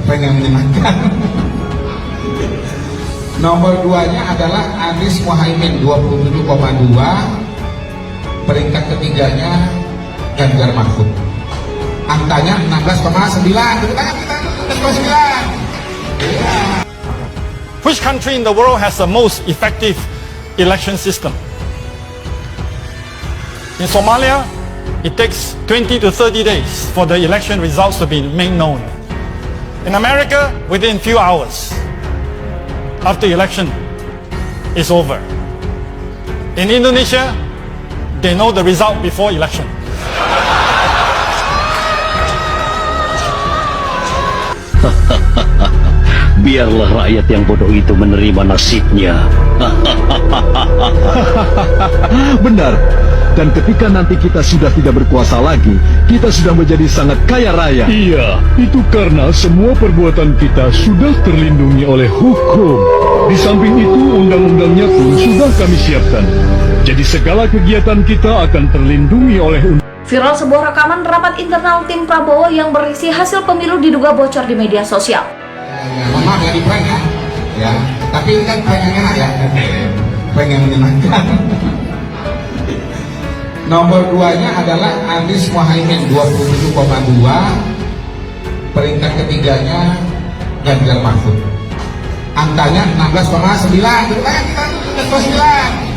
pengen menyenangkan. Nomor 2-nya adalah Anies Muhaimin 27,2, peringkat ketiganya Ganjar Mahfud. Angkanya 16,9. Kita 16,9. Which country in the world has the most effective election system? In Somalia, it takes 20 to 30 days for the election results to be made known. In America, within few hours after election is over. In Indonesia, they know the result before election. Biarlah rakyat yang bodoh itu menerima nasibnya. Benar. Dan ketika nanti kita sudah tidak berkuasa lagi, kita sudah menjadi sangat kaya raya. Iya, itu karena semua perbuatan kita sudah terlindungi oleh hukum. Di samping itu, undang-undangnya pun sudah kami siapkan. Jadi segala kegiatan kita akan terlindungi oleh Viral sebuah rekaman rapat internal tim Prabowo yang berisi hasil pemilu diduga bocor di media sosial. Mohon maaf ya di prank ya. Tapi ini kan prank yang enak ya. Pengen menyenangkan. Nomor 2-nya adalah Anies Muhaimin 27,2, peringkat ketiganya Ganjar Mahfud. Angkanya 16,9. Kita 16,9.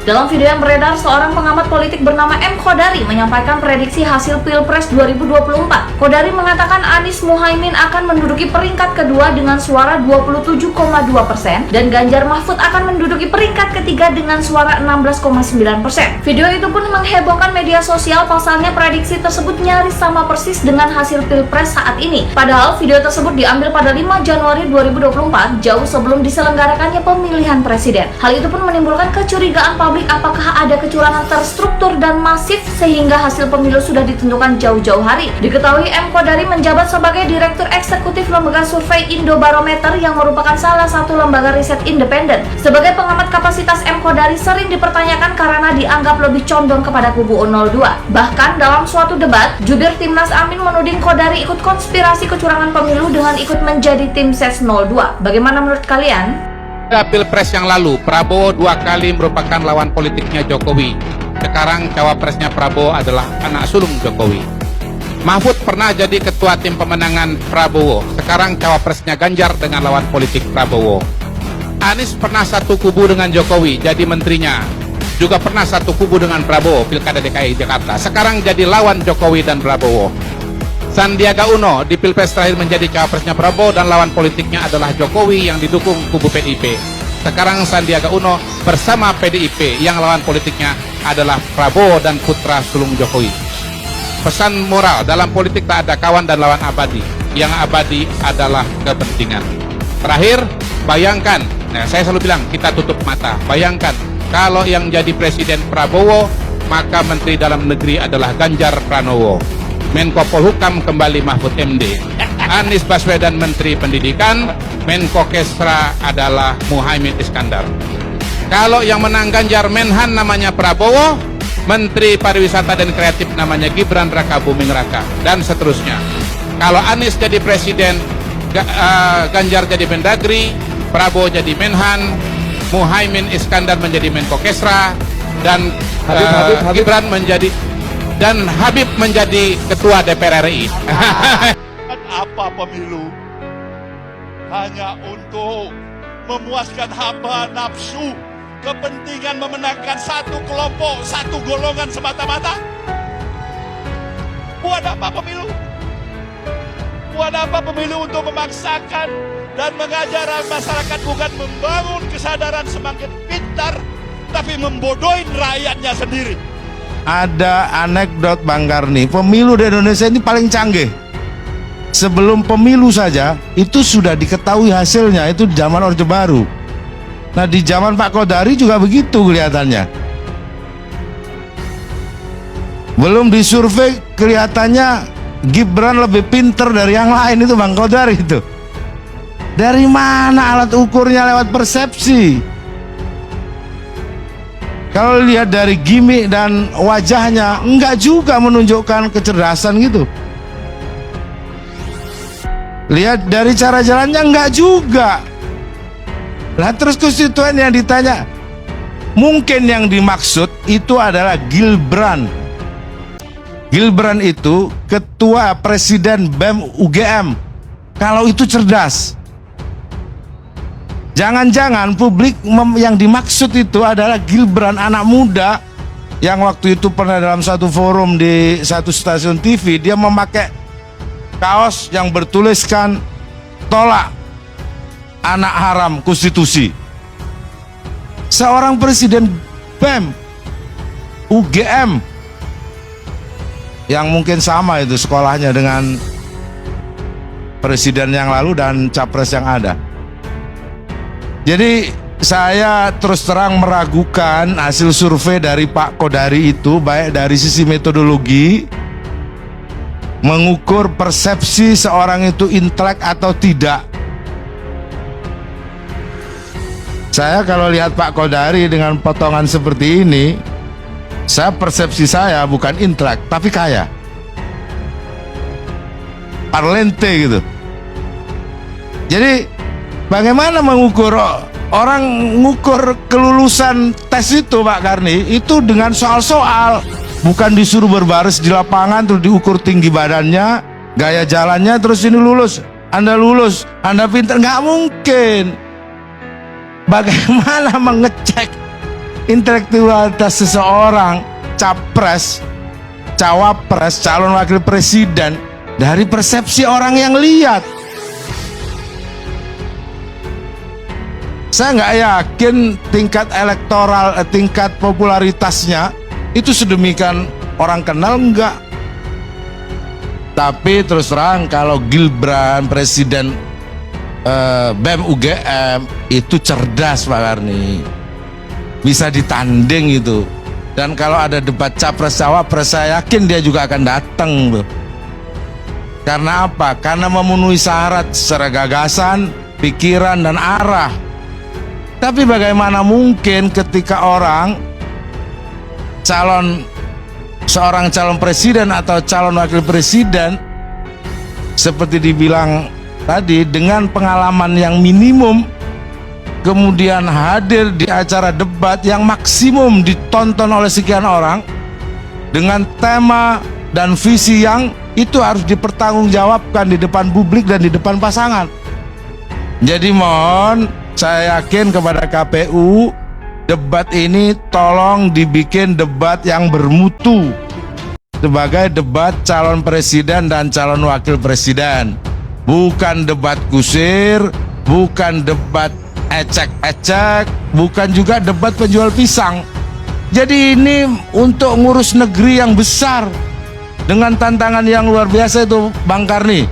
Dalam video yang beredar, seorang pengamat politik bernama M. Khodari menyampaikan prediksi hasil Pilpres 2024. Khodari mengatakan Anies Muhaimin akan menduduki peringkat kedua dengan suara 27,2% dan Ganjar Mahfud akan menduduki peringkat ketiga dengan suara 16,9%. Video itu pun menghebohkan media sosial, pasalnya prediksi tersebut nyaris sama persis dengan hasil Pilpres saat ini. Padahal video tersebut diambil pada 5 Januari 2024, jauh sebelum diselenggarakannya pemilihan presiden. Hal itu pun menimbulkan kecurigaan publik apakah ada kecurangan terstruktur dan masif sehingga hasil pemilu sudah ditentukan jauh-jauh hari. Diketahui M. Khodari menjabat sebagai Direktur Eksekutif Lembaga Survei Indobarometer yang merupakan salah satu lembaga riset independen. Sebagai pengamat, kapasitas M. Khodari sering dipertanyakan karena dianggap lebih condong kepada kubu 02. Bahkan dalam suatu debat, jubir Timnas Amin menuding Khodari ikut konspirasi kecurangan pemilu dengan ikut menjadi tim ses 02. Bagaimana menurut kalian? Pada Pilpres yang lalu, Prabowo 2 kali merupakan lawan politiknya Jokowi. Sekarang cawapresnya Prabowo adalah anak sulung Jokowi. Mahfud pernah jadi ketua tim pemenangan Prabowo. Sekarang cawapresnya Ganjar dengan lawan politik Prabowo. Anies pernah satu kubu dengan Jokowi, jadi menterinya. Juga pernah satu kubu dengan Prabowo, Pilkada DKI Jakarta. Sekarang jadi lawan Jokowi dan Prabowo. Sandiaga Uno di Pilpres terakhir menjadi cawapresnya Prabowo dan lawan politiknya adalah Jokowi yang didukung kubu PDIP. Sekarang Sandiaga Uno bersama PDIP yang lawan politiknya adalah Prabowo dan putra sulung Jokowi. Pesan moral, dalam politik tak ada kawan dan lawan abadi. Yang abadi adalah kepentingan. Terakhir, bayangkan, saya selalu bilang kita tutup mata. Bayangkan kalau yang jadi presiden Prabowo, maka menteri dalam negeri adalah Ganjar Pranowo. Menko Polhukam kembali Mahfud MD. Anies Baswedan Menteri Pendidikan, Menko Kesra adalah Muhaimin Iskandar. Kalau yang menang Ganjar Menhan namanya Prabowo, Menteri Pariwisata dan Kreatif namanya Gibran Raka Buming Raka, dan seterusnya. Kalau Anies jadi presiden, Ganjar jadi Mendagri, Prabowo jadi Menhan, Muhaimin Iskandar menjadi Menko Kesra, dan Habib. Gibran menjadi dan Habib menjadi ketua DPR RI. Apa pemilu? Hanya untuk memuaskan hawa nafsu, kepentingan memenangkan satu kelompok, satu golongan semata-mata? Buat apa pemilu? Buat apa pemilu untuk memaksakan dan mengajar masyarakat, bukan membangun kesadaran semakin pintar, tapi membodohin rakyatnya sendiri. Ada anekdot Bang Karni, pemilu di Indonesia ini paling canggih. Sebelum pemilu saja itu sudah diketahui hasilnya, itu di zaman Orde Baru. Nah di zaman Pak Khodari juga begitu kelihatannya. Belum disurvei kelihatannya Gibran lebih pinter dari yang lain, itu Bang Khodari itu. Dari mana alat ukurnya? Lewat persepsi. Kalau lihat dari gimmick dan wajahnya, enggak juga menunjukkan kecerdasan gitu. Lihat dari cara jalannya enggak juga. Lah terus konstituen yang ditanya, mungkin yang dimaksud itu adalah Gilbran. Gilbran itu ketua presiden BEM UGM. Kalau itu cerdas. Jangan-jangan publik yang dimaksud itu adalah Gilbran, anak muda yang waktu itu pernah dalam satu forum di satu stasiun TV, dia memakai kaos yang bertuliskan tolak anak haram konstitusi. Seorang presiden BEM UGM yang mungkin sama itu sekolahnya dengan presiden yang lalu dan capres yang ada. Jadi saya terus terang meragukan hasil survei dari Pak Kodari itu, baik dari sisi metodologi mengukur persepsi seorang itu intelek atau tidak. Saya kalau lihat Pak Kodari dengan potongan seperti ini, persepsi saya bukan intelek tapi kaya, parlente gitu. Jadi bagaimana mengukur orang ngukur kelulusan tes itu, Pak Karni, itu dengan soal-soal, bukan disuruh berbaris di lapangan terus diukur tinggi badannya, gaya jalannya, terus ini lulus, Anda pintar, nggak mungkin. Bagaimana mengecek intelektualitas seseorang capres, cawapres, calon wakil presiden dari persepsi orang yang lihat? Saya nggak yakin tingkat elektoral, tingkat popularitasnya itu sedemikian orang kenal, enggak. Tapi terus terang kalau Gilbran presiden BEM UGM itu cerdas, Pak Karni, bisa ditanding itu. Dan kalau ada debat capres cawapres, saya yakin dia juga akan datang tuh. Karena apa? Karena memenuhi syarat secara gagasan, pikiran dan arah. Tapi bagaimana mungkin ketika seorang calon presiden atau calon wakil presiden seperti dibilang tadi, dengan pengalaman yang minimum kemudian hadir di acara debat yang maksimum ditonton oleh sekian orang dengan tema dan visi yang itu harus dipertanggungjawabkan di depan publik dan di depan pasangan. Jadi mohon, saya yakin kepada KPU, debat ini tolong dibikin debat yang bermutu sebagai debat calon presiden dan calon wakil presiden. Bukan debat kusir, bukan debat ecek-ecek, bukan juga debat penjual pisang. Jadi ini untuk ngurus negeri yang besar dengan tantangan yang luar biasa itu, Bang Karni.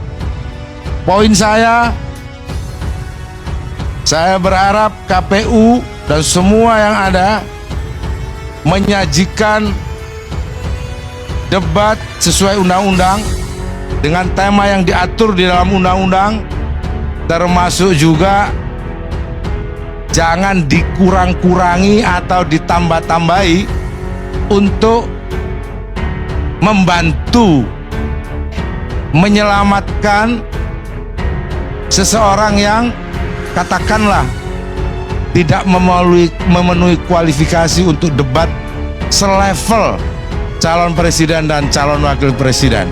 Poin saya berharap KPU dan semua yang ada menyajikan debat sesuai undang-undang dengan tema yang diatur di dalam undang-undang, termasuk juga jangan dikurang-kurangi atau ditambah-tambahi untuk membantu menyelamatkan seseorang yang katakanlah tidak memenuhi kualifikasi untuk debat selevel calon presiden dan calon wakil presiden.